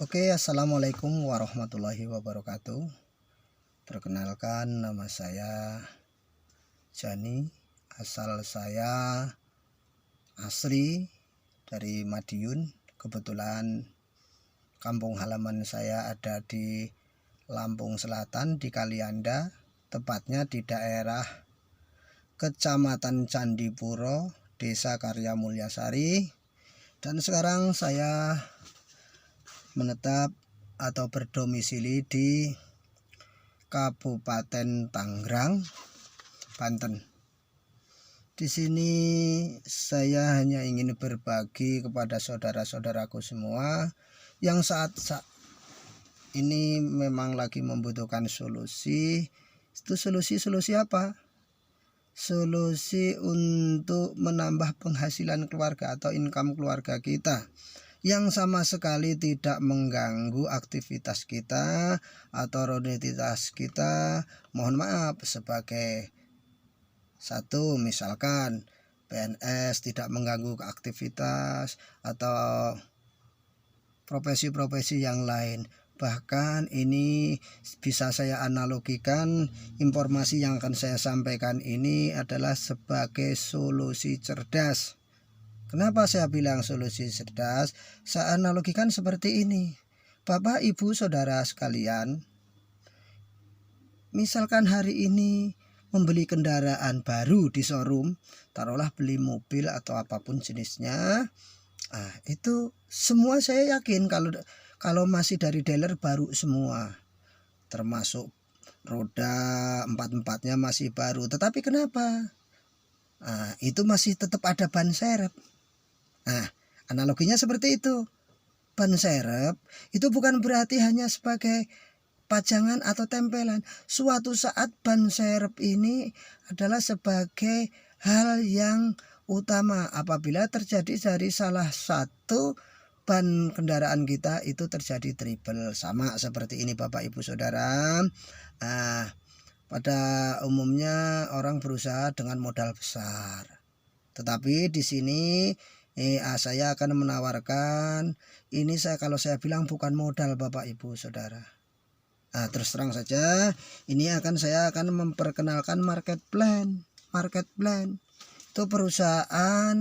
Oke, assalamualaikum warahmatullahi wabarakatuh. Perkenalkan, nama saya Jani. Asal saya asli dari Madiun. Kebetulan kampung halaman saya ada di Lampung Selatan, di Kalianda, tepatnya di daerah Kecamatan Candipuro, Desa Karya Mulyasari. Dan sekarang saya menetap atau berdomisili di Kabupaten Tangerang, Banten. Di sini saya hanya ingin berbagi kepada saudara-saudaraku semua yang saat ini memang lagi membutuhkan solusi. Itu solusi apa? Solusi untuk menambah penghasilan keluarga atau income keluarga kita yang sama sekali tidak mengganggu aktivitas kita atau rutinitas kita. Mohon maaf, sebagai satu, misalkan PNS tidak mengganggu aktivitas atau profesi-profesi yang lain. Bahkan ini bisa saya analogikan, informasi yang akan saya sampaikan ini adalah sebagai solusi cerdas. Kenapa saya bilang solusi cerdas? Saya analogikan seperti ini. Bapak, Ibu, Saudara sekalian, misalkan hari ini membeli kendaraan baru di showroom, taruhlah beli mobil atau apapun jenisnya. Itu semua saya yakin kalau masih dari dealer baru semua, termasuk roda empat-empatnya masih baru. Tetapi kenapa? Itu masih tetap ada ban serep. Analoginya seperti itu. Ban serep itu bukan berarti hanya sebagai pajangan atau tempelan. Suatu saat ban serep ini adalah sebagai hal yang utama apabila terjadi dari salah satu ban kendaraan kita itu terjadi trouble. Sama seperti ini Bapak Ibu Saudara. Pada umumnya orang berusaha dengan modal besar. Tetapi di sini saya akan menawarkan ini, kalau saya bilang bukan modal Bapak Ibu Saudara. Terus terang saja, ini saya akan memperkenalkan market plan. Market plan itu perusahaan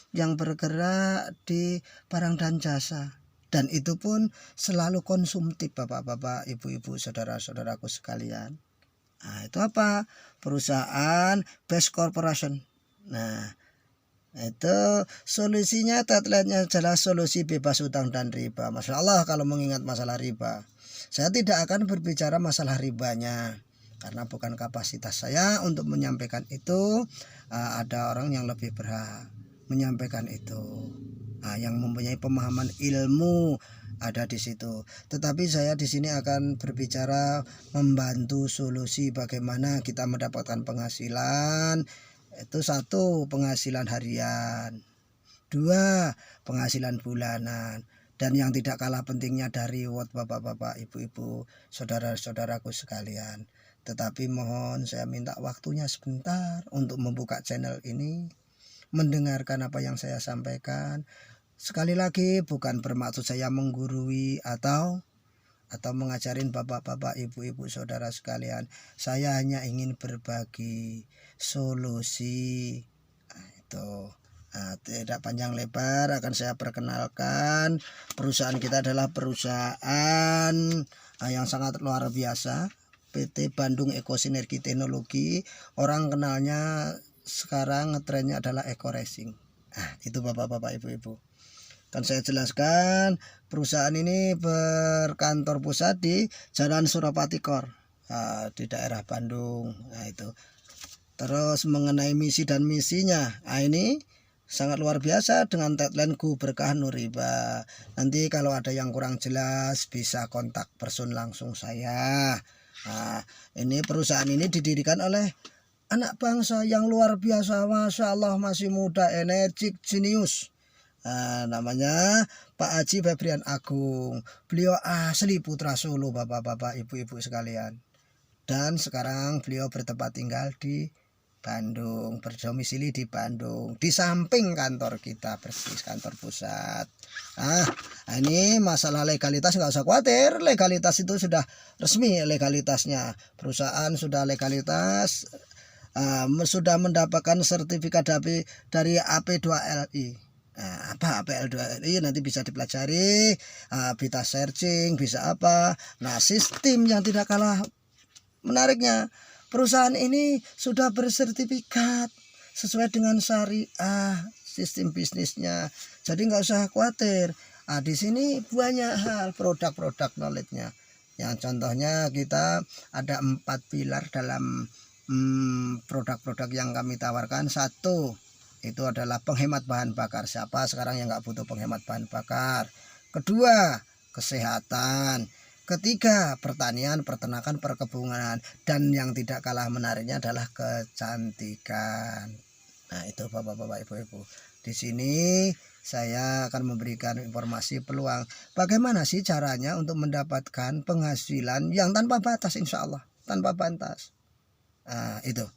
yang bergerak di barang dan jasa, dan itu pun selalu konsumtif Bapak-bapak, Ibu-ibu, saudara-saudaraku sekalian. Itu apa? Perusahaan best corporation. Itu solusinya, tagline-nya adalah solusi bebas utang dan riba. Masya Allah, kalau mengingat masalah riba, saya tidak akan berbicara masalah ribanya karena bukan kapasitas saya untuk menyampaikan itu. Ada orang yang lebih berhak menyampaikan itu, yang mempunyai pemahaman ilmu ada di situ. Tetapi saya di sini akan berbicara membantu solusi bagaimana kita mendapatkan penghasilan. Itu satu, penghasilan harian. Dua, penghasilan bulanan. Dan yang tidak kalah pentingnya dari reward Bapak-bapak, Ibu-ibu, saudara-saudaraku sekalian. Tetapi mohon saya minta waktunya sebentar untuk membuka channel ini, mendengarkan apa yang saya sampaikan. Sekali lagi, bukan bermaksud saya menggurui atau mengajarin bapak-bapak, ibu-ibu, saudara sekalian. Saya hanya ingin berbagi solusi. Itu tidak panjang lebar akan saya perkenalkan. Perusahaan kita adalah perusahaan yang sangat luar biasa, PT Bandung Eko Sinergi Teknologi. Orang kenalnya sekarang ngetrennya adalah Eco Racing. Itu bapak-bapak, ibu-ibu. Kan saya jelaskan, perusahaan ini berkantor pusat di Jalan Surapati Kor, di daerah Bandung. Itu. Terus mengenai misi dan misinya, ini sangat luar biasa dengan tagline Ku Berkah Nur Riba. Nanti kalau ada yang kurang jelas bisa kontak person langsung saya. Ini perusahaan ini didirikan oleh anak bangsa yang luar biasa, Masya Allah, masih muda, energik, jenius. Namanya Pak Haji Febrian Agung. Beliau asli putra Solo bapak-bapak, ibu-ibu sekalian. Dan sekarang beliau bertempat tinggal di Bandung, berdomisili di Bandung, di samping kantor kita persis, kantor pusat. Ini masalah legalitas nggak usah khawatir, legalitas itu sudah resmi legalitasnya, perusahaan sudah legalitas, sudah mendapatkan sertifikat dari AP2LI. Apa APL2LI nanti bisa dipelajari, bisa searching, bisa apa. Nah, sistem yang tidak kalah menariknya, perusahaan ini sudah bersertifikat sesuai dengan syariah sistem bisnisnya. Jadi nggak usah khawatir. Di sini banyak hal produk-produk knowledge-nya. Yang contohnya kita ada 4 pilar dalam produk-produk yang kami tawarkan. Satu, itu adalah penghemat bahan bakar. Siapa sekarang yang nggak butuh penghemat bahan bakar? Kedua, kesehatan. Ketiga, pertanian, peternakan, perkebunan. Dan yang tidak kalah menariknya adalah kecantikan. Nah, itu Bapak-bapak, Ibu-ibu. Di sini saya akan memberikan informasi peluang bagaimana sih caranya untuk mendapatkan penghasilan yang tanpa batas, insya Allah, tanpa batas. Itu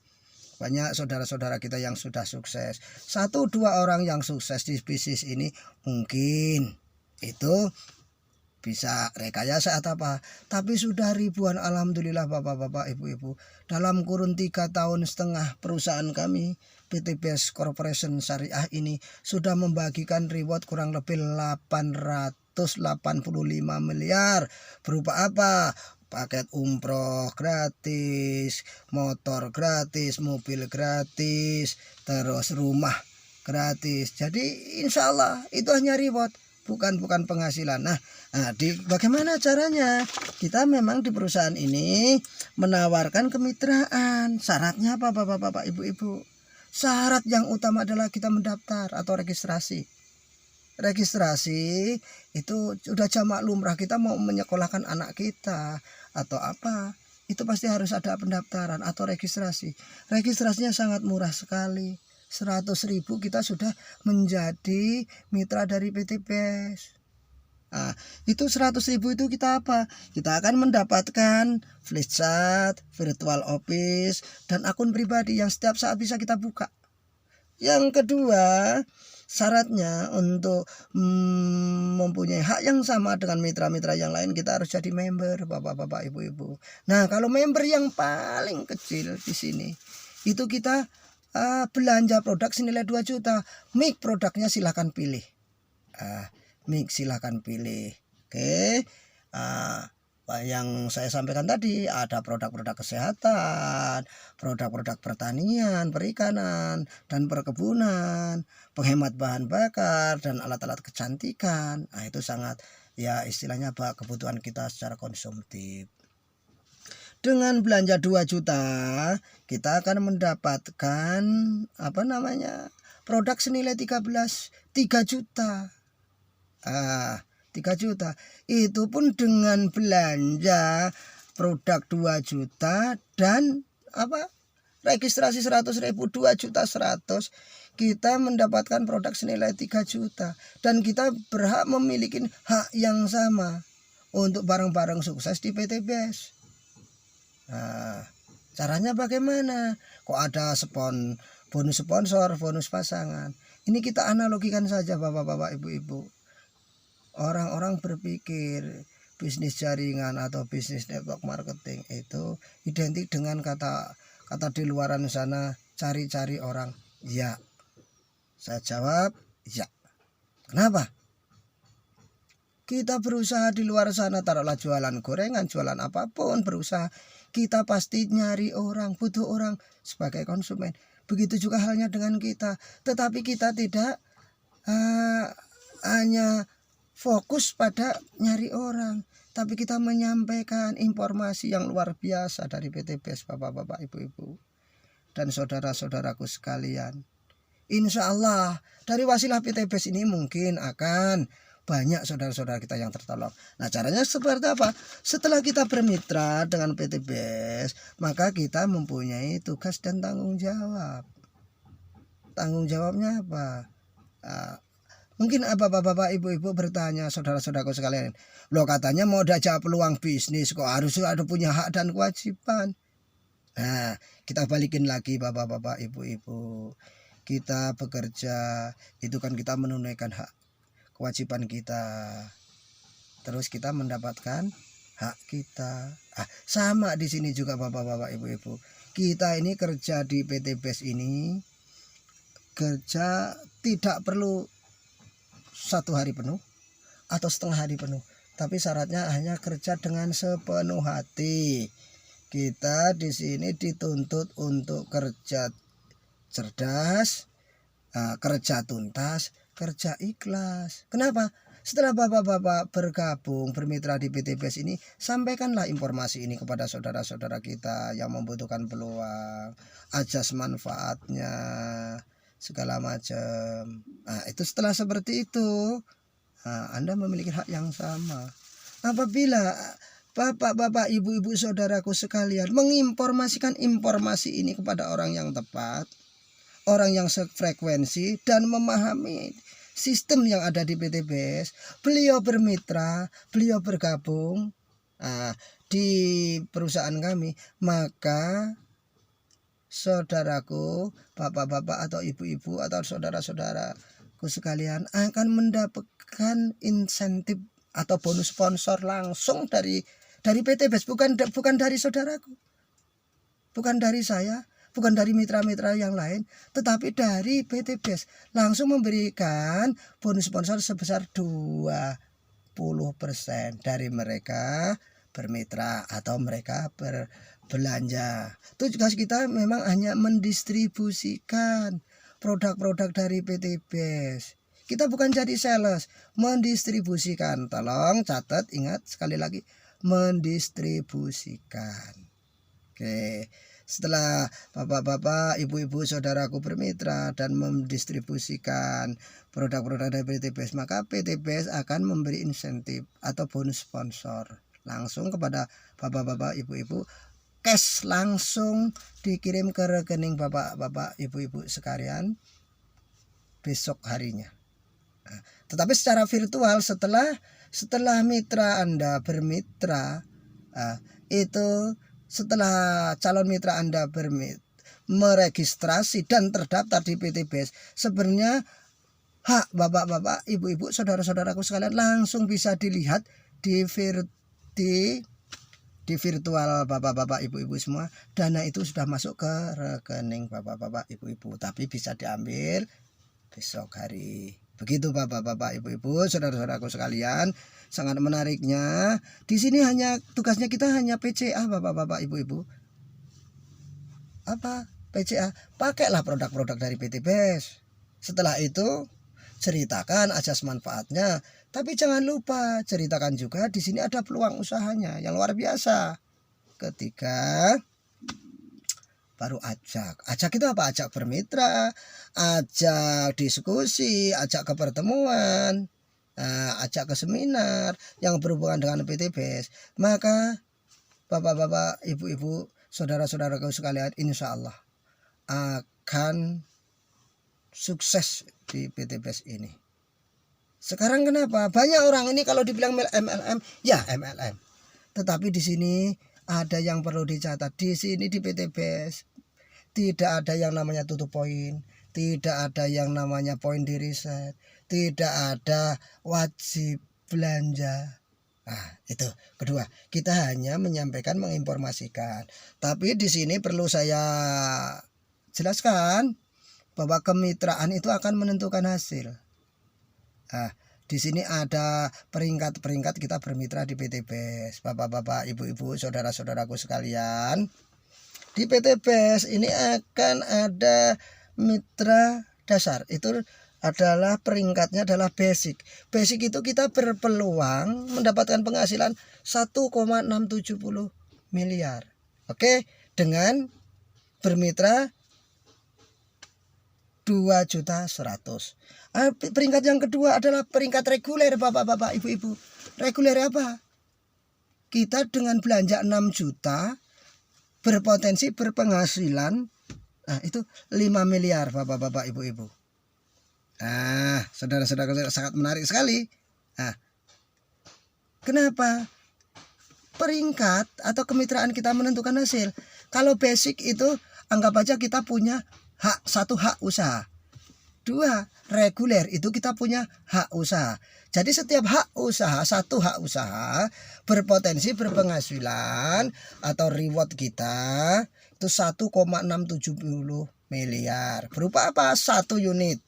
banyak saudara-saudara kita yang sudah sukses. 1-2 orang yang sukses di bisnis ini mungkin itu bisa rekayasa atau apa, tapi sudah ribuan, alhamdulillah Bapak-bapak, Ibu-ibu. Dalam kurun 3,5 tahun perusahaan kami PTBS Corporation Syariah ini sudah membagikan reward kurang lebih 885 miliar. Berupa apa? Paket umroh gratis, motor gratis, mobil gratis, terus rumah gratis. Jadi insya Allah itu hanya reward, bukan penghasilan. Nah, bagaimana caranya? Kita memang di perusahaan ini menawarkan kemitraan. Syaratnya apa Bapak-bapak, Ibu-ibu? Syarat yang utama adalah kita mendaftar atau registrasi. Registrasi itu sudah jamak lumrah. Kita mau menyekolahkan anak kita atau apa, itu pasti harus ada pendaftaran atau registrasi. Registrasinya sangat murah sekali, 100.000 kita sudah menjadi mitra dari PTBS. Itu 100.000 itu kita apa? Kita akan mendapatkan flash chat, virtual office, dan akun pribadi yang setiap saat bisa kita buka. Yang kedua, syaratnya untuk mempunyai hak yang sama dengan mitra-mitra yang lain, kita harus jadi member, Bapak-bapak, Ibu-ibu. Nah, kalau member yang paling kecil di sini, itu kita belanja produk senilai 2 juta. Mic produknya silahkan pilih. Mic silahkan pilih. Oke. Yang saya sampaikan tadi ada produk-produk kesehatan, produk-produk pertanian, perikanan, dan perkebunan, penghemat bahan bakar, dan alat-alat kecantikan. Itu sangat, ya istilahnya kebutuhan kita secara konsumtif. Dengan belanja 2 juta kita akan mendapatkan produk senilai 3 juta. 3 juta itu pun dengan belanja produk 2 juta dan registrasi 100.000, 2 juta 100, kita mendapatkan produk senilai 3 juta dan kita berhak memiliki hak yang sama untuk barang-barang sukses di PTBS. Caranya bagaimana? Kok ada bonus sponsor, bonus pasangan? Ini kita analogikan saja Bapak-bapak, Ibu-ibu. Orang-orang berpikir bisnis jaringan atau bisnis network marketing itu identik dengan kata di luaran sana cari-cari orang. Ya, saya jawab ya. Kenapa? Kita berusaha di luar sana, taruhlah jualan gorengan, jualan apapun, berusaha, kita pasti nyari orang, butuh orang sebagai konsumen. Begitu juga halnya dengan kita. Tetapi kita tidak hanya fokus pada nyari orang, tapi kita menyampaikan informasi yang luar biasa dari PTBS, Bapak-bapak, Ibu-ibu, dan saudara-saudaraku sekalian. Insya Allah dari wasilah PTBS ini mungkin akan banyak saudara-saudara kita yang tertolong. Nah, caranya seperti apa? Setelah kita bermitra dengan PTBS, maka kita mempunyai tugas dan tanggung jawab. Tanggung jawabnya apa? Mungkin Bapak-bapak, Ibu-ibu bertanya, saudara-saudaraku sekalian, loh katanya mau diajak peluang bisnis kok harus ada punya hak dan kewajiban. Nah, kita balikin lagi bapak-bapak, ibu-ibu. Kita bekerja itu kan kita menunaikan hak kewajiban kita. Terus kita mendapatkan hak kita. Sama di sini juga bapak-bapak, ibu-ibu. Kita ini kerja di PT BES ini kerja tidak perlu 1 hari penuh atau setengah hari penuh, tapi syaratnya hanya kerja dengan sepenuh hati. Kita di sini dituntut untuk kerja cerdas, kerja tuntas, kerja ikhlas. Kenapa? Setelah bapak-bapak bergabung bermitra di PT BES ini, sampaikanlah informasi ini kepada saudara-saudara kita yang membutuhkan peluang, ajas manfaatnya, segala macam. Itu setelah seperti itu, Anda memiliki hak yang sama. Apabila bapak-bapak, ibu-ibu, saudaraku sekalian menginformasikan informasi ini kepada orang yang tepat, orang yang sefrekuensi dan memahami sistem yang ada di PT BES, beliau bermitra, beliau bergabung di perusahaan kami, maka saudaraku, bapak-bapak atau ibu-ibu atau saudara-saudaraku sekalian akan mendapatkan insentif atau bonus sponsor langsung dari PT BES, bukan dari saudaraku, bukan dari saya, bukan dari mitra-mitra yang lain, tetapi dari PT BES langsung memberikan bonus sponsor sebesar 20% dari mereka bermitra atau mereka berbelanja. Tugas kita memang hanya mendistribusikan produk-produk dari PT BES. Kita bukan jadi sales, mendistribusikan. Tolong catat, ingat sekali lagi, mendistribusikan. Oke. Setelah bapak-bapak, ibu-ibu, saudaraku bermitra dan mendistribusikan produk-produk dari PT BES, maka PT BES akan memberi insentif atau bonus sponsor langsung kepada bapak-bapak, ibu-ibu. Cash langsung dikirim ke rekening bapak-bapak, ibu-ibu sekalian besok harinya. Tetapi secara virtual setelah mitra Anda bermitra, itu setelah calon mitra Anda meregistrasi dan terdaftar di PT BES, sebenarnya hak bapak-bapak, ibu-ibu, saudara-saudaraku sekalian langsung bisa dilihat di virtual bapak-bapak, ibu-ibu semua. Dana itu sudah masuk ke rekening bapak-bapak, ibu-ibu, tapi bisa diambil besok hari. Begitu bapak-bapak, ibu-ibu, saudara-saudaraku sekalian. Sangat menariknya di sini hanya tugasnya kita hanya PCA bapak-bapak, ibu-ibu. Apa PCA? Pakailah produk-produk dari PT BES. Setelah itu ceritakan ajas manfaatnya, tapi jangan lupa ceritakan juga di sini ada peluang usahanya yang luar biasa. Ketiga, baru ajak itu apa? Ajak bermitra, ajak diskusi, ajak ke pertemuan, ajak ke seminar yang berhubungan dengan PT BES. Maka bapak-bapak, ibu-ibu, saudara-saudaraku sekalian, insya Allah akan sukses di PT BES ini. Sekarang kenapa banyak orang ini kalau dibilang MLM, ya MLM, tetapi di sini ada yang perlu dicatat. Di sini di PT BES tidak ada yang namanya tutup poin, tidak ada yang namanya poin di riset, tidak ada wajib belanja. Itu kedua, kita hanya menyampaikan, menginformasikan. Tapi di sini perlu saya jelaskan bahwa kemitraan itu akan menentukan hasil. Di sini ada peringkat-peringkat kita bermitra di PT BES. Bapak-bapak, ibu-ibu, saudara-saudaraku sekalian, di PT BES ini akan ada mitra dasar. Itu adalah peringkatnya adalah basic. Basic itu kita berpeluang mendapatkan penghasilan 1,670 miliar. Oke, dengan bermitra 2.100.000. Peringkat yang kedua adalah peringkat reguler bapak-bapak, ibu-ibu. Reguler apa? Kita dengan belanja 6 juta berpotensi berpenghasilan itu 5 miliar bapak-bapak, ibu-ibu. Saudara-saudara, sangat menarik sekali. Kenapa? Peringkat atau kemitraan kita menentukan hasil. Kalau basic itu anggap aja kita punya satu hak usaha. 2 reguler itu kita punya hak usaha. Jadi setiap satu hak usaha berpotensi berpenghasilan atau reward kita itu 1,670 miliar. Berupa apa? 1 unit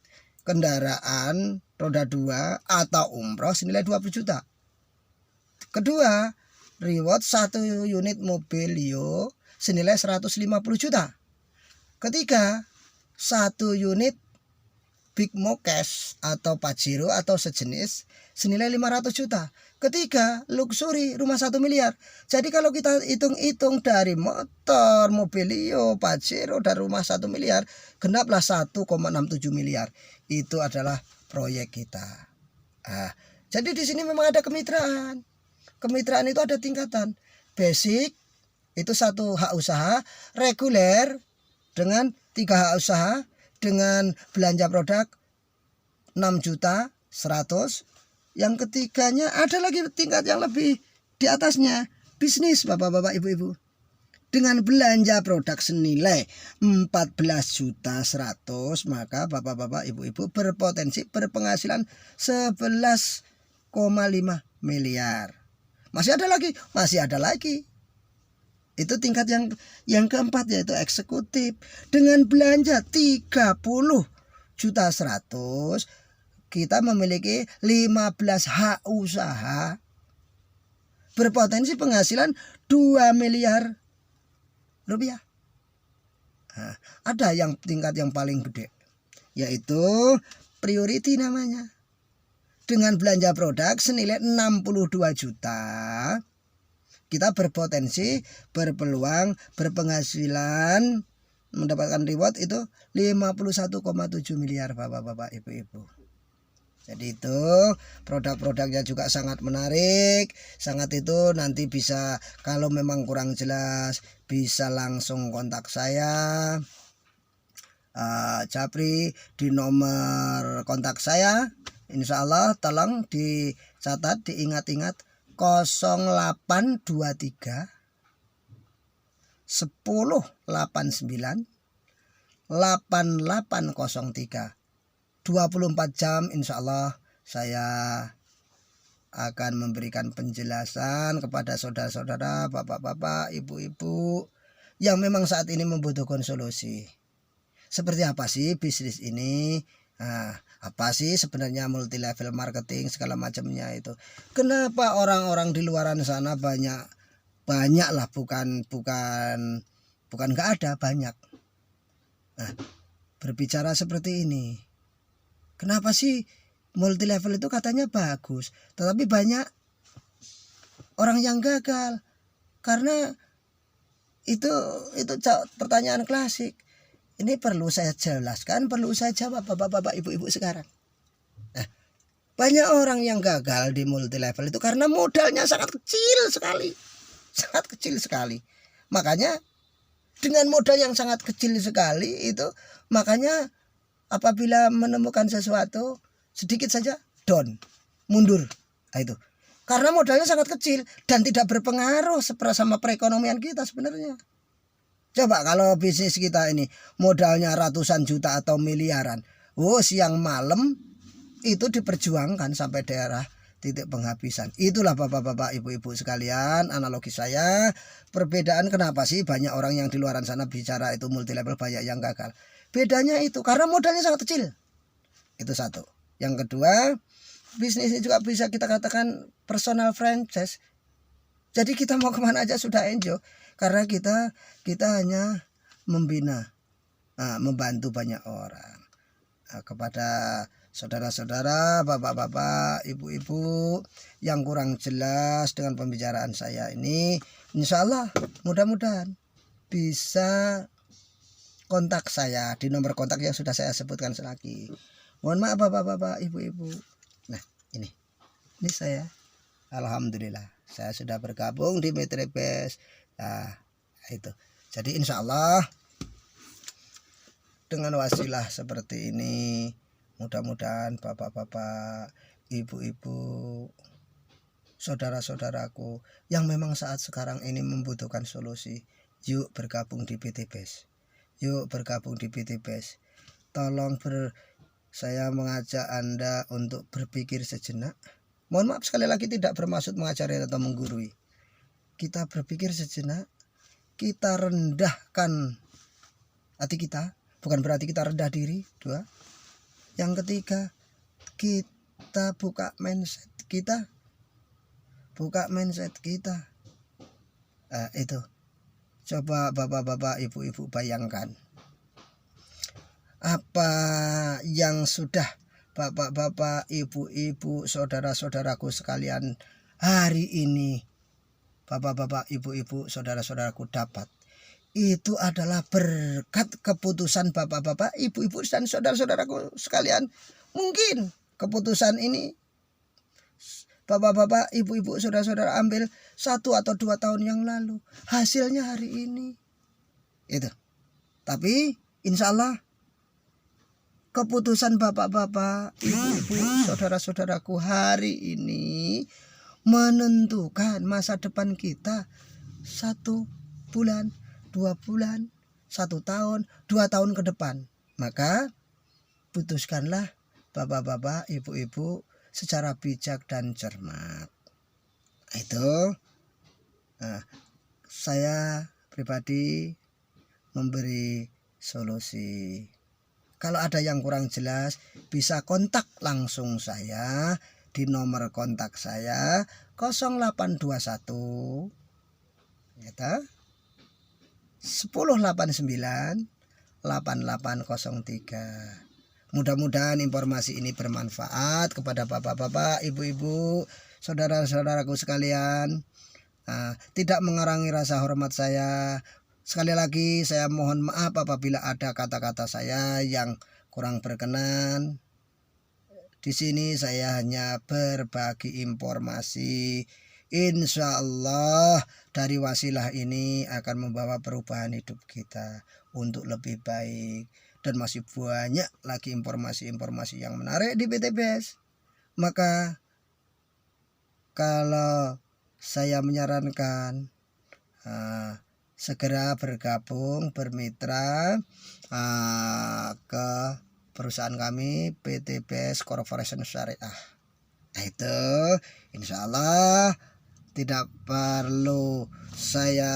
kendaraan roda 2 atau umroh senilai 20 juta. Kedua, reward 1 unit mobil Leo senilai 150 juta. Ketiga, 1 unit Big Mo Cash atau Pajero atau sejenis senilai 500 juta. Ketiga, luxury rumah 1 miliar. Jadi kalau kita hitung-hitung dari motor, mobil Leo, Pajero dan rumah 1 miliar, genaplah 1,67 miliar. Itu adalah proyek kita. Jadi di sini memang ada kemitraan. Kemitraan itu ada tingkatan. Basic itu 1 hak usaha, reguler dengan 3 hak usaha, dengan belanja produk 6.100.000. Yang ketiganya ada lagi tingkat yang lebih di atasnya, bisnis bapak-bapak ibu-ibu. Dengan belanja produk senilai 14.100.000, maka bapak-bapak ibu-ibu berpotensi berpenghasilan 11,5 miliar. Masih ada lagi. Itu tingkat yang keempat, yaitu eksekutif. Dengan belanja 30.100.000, kita memiliki 15 hak usaha berpotensi penghasilan 2 miliar rupiah. Ada yang tingkat yang paling gede, yaitu priority namanya. Dengan belanja produk senilai 62 juta, kita berpotensi berpeluang berpenghasilan mendapatkan reward itu 51,7 miliar bapak-bapak ibu-ibu. Jadi itu produk-produknya juga sangat menarik. Sangat itu nanti bisa, kalau memang kurang jelas bisa langsung kontak saya, Japri, di nomor kontak saya. Insya Allah tolong dicatat, diingat-ingat, 0823 1089 8803. 24 jam insya Allah saya akan memberikan penjelasan kepada saudara-saudara, bapak-bapak, ibu-ibu yang memang saat ini membutuhkan solusi. Seperti apa sih bisnis ini? Apa sih sebenarnya multi level marketing segala macamnya itu? Kenapa orang-orang di luaran sana banyak lah, bukan nggak ada, banyak. Berbicara seperti ini, kenapa sih multi level itu katanya bagus, tetapi banyak orang yang gagal? Karena itu pertanyaan klasik. Ini perlu saya jelaskan, perlu saya jawab bapak-bapak ibu-ibu sekarang. Banyak orang yang gagal di multi level itu karena modalnya sangat kecil sekali. Makanya dengan modal yang sangat kecil sekali itu, makanya apabila menemukan sesuatu sedikit saja down, mundur. Itu karena modalnya sangat kecil dan tidak berpengaruh sama perekonomian kita sebenarnya. Coba kalau bisnis kita ini modalnya ratusan juta atau miliaran, siang malam itu diperjuangkan sampai daerah titik penghabisan. Itulah bapak-bapak ibu-ibu sekalian analogi saya. Perbedaan kenapa sih banyak orang yang di luaran sana bicara itu multi level banyak yang gagal. Bedanya itu karena modalnya sangat kecil. Itu satu. Yang kedua, bisnis ini juga bisa kita katakan personal franchise. Jadi kita mau kemana aja sudah enjoy. Karena kita hanya membina, membantu banyak orang. Kepada saudara-saudara, bapak-bapak, ibu-ibu yang kurang jelas dengan pembicaraan saya ini, insya Allah mudah-mudahan bisa kontak saya di nomor kontak yang sudah saya sebutkan selagi. Mohon maaf bapak-bapak, ibu-ibu. Nah ini saya, alhamdulillah saya sudah bergabung di Metribes. Itu. Jadi insya Allah dengan wasilah seperti ini, mudah-mudahan bapak-bapak, ibu-ibu, saudara-saudaraku yang memang saat sekarang ini membutuhkan solusi, Yuk bergabung di PT BES. Yuk bergabung di PT BES. Tolong saya mengajak Anda untuk berpikir sejenak. Mohon maaf sekali lagi tidak bermaksud mengajari atau menggurui. Kita berpikir sejenak, kita rendahkan hati kita, bukan berarti kita rendah diri. 2. Yang ketiga, kita buka mindset kita. Itu. Coba bapak-bapak, ibu-ibu bayangkan. Apa yang sudah bapak-bapak, ibu-ibu, saudara-saudaraku sekalian hari ini, bapak-bapak, ibu-ibu, saudara-saudaraku dapat, itu adalah berkat keputusan bapak-bapak, ibu-ibu, dan saudara-saudaraku sekalian. Mungkin keputusan ini bapak-bapak, ibu-ibu, saudara-saudara ambil 1 atau 2 tahun yang lalu. Hasilnya hari ini. Itu. Tapi insya Allah keputusan bapak-bapak, ibu-ibu, saudara-saudaraku hari ini menentukan masa depan kita 1 bulan, 2 bulan, 1 tahun, 2 tahun ke depan. Maka putuskanlah bapak-bapak, ibu-ibu secara bijak dan cermat. Itu saya pribadi memberi solusi. Kalau ada yang kurang jelas, bisa kontak langsung saya di nomor kontak saya 0821 ya, 1089 8803. Mudah-mudahan informasi ini bermanfaat kepada bapak-bapak, ibu-ibu, saudara-saudaraku sekalian. Tidak mengurangi rasa hormat saya. Sekali lagi saya mohon maaf apabila ada kata-kata saya yang kurang berkenan. Di sini saya hanya berbagi informasi. Insya Allah dari wasilah ini akan membawa perubahan hidup kita untuk lebih baik. Dan masih banyak lagi informasi-informasi yang menarik di PT BES. Maka kalau saya menyarankan segera bergabung, bermitra ke perusahaan kami PT BES Corporation Syariah. Itu insya Allah tidak perlu saya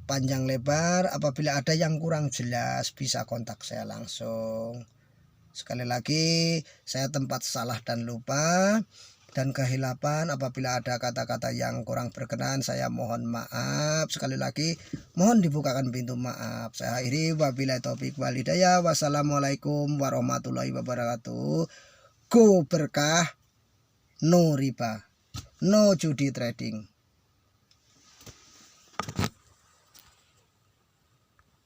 panjang lebar. Apabila ada yang kurang jelas bisa kontak saya langsung. Sekali lagi saya tempat salah dan lupa dan kehilapan. Apabila ada kata-kata yang kurang berkenan, saya mohon maaf. Sekali lagi mohon dibukakan pintu maaf. Saya akhiri wabillahi taufik wal hidayah. Wassalamualaikum warahmatullahi wabarakatuh. Go berkah, no riba, no judi trading.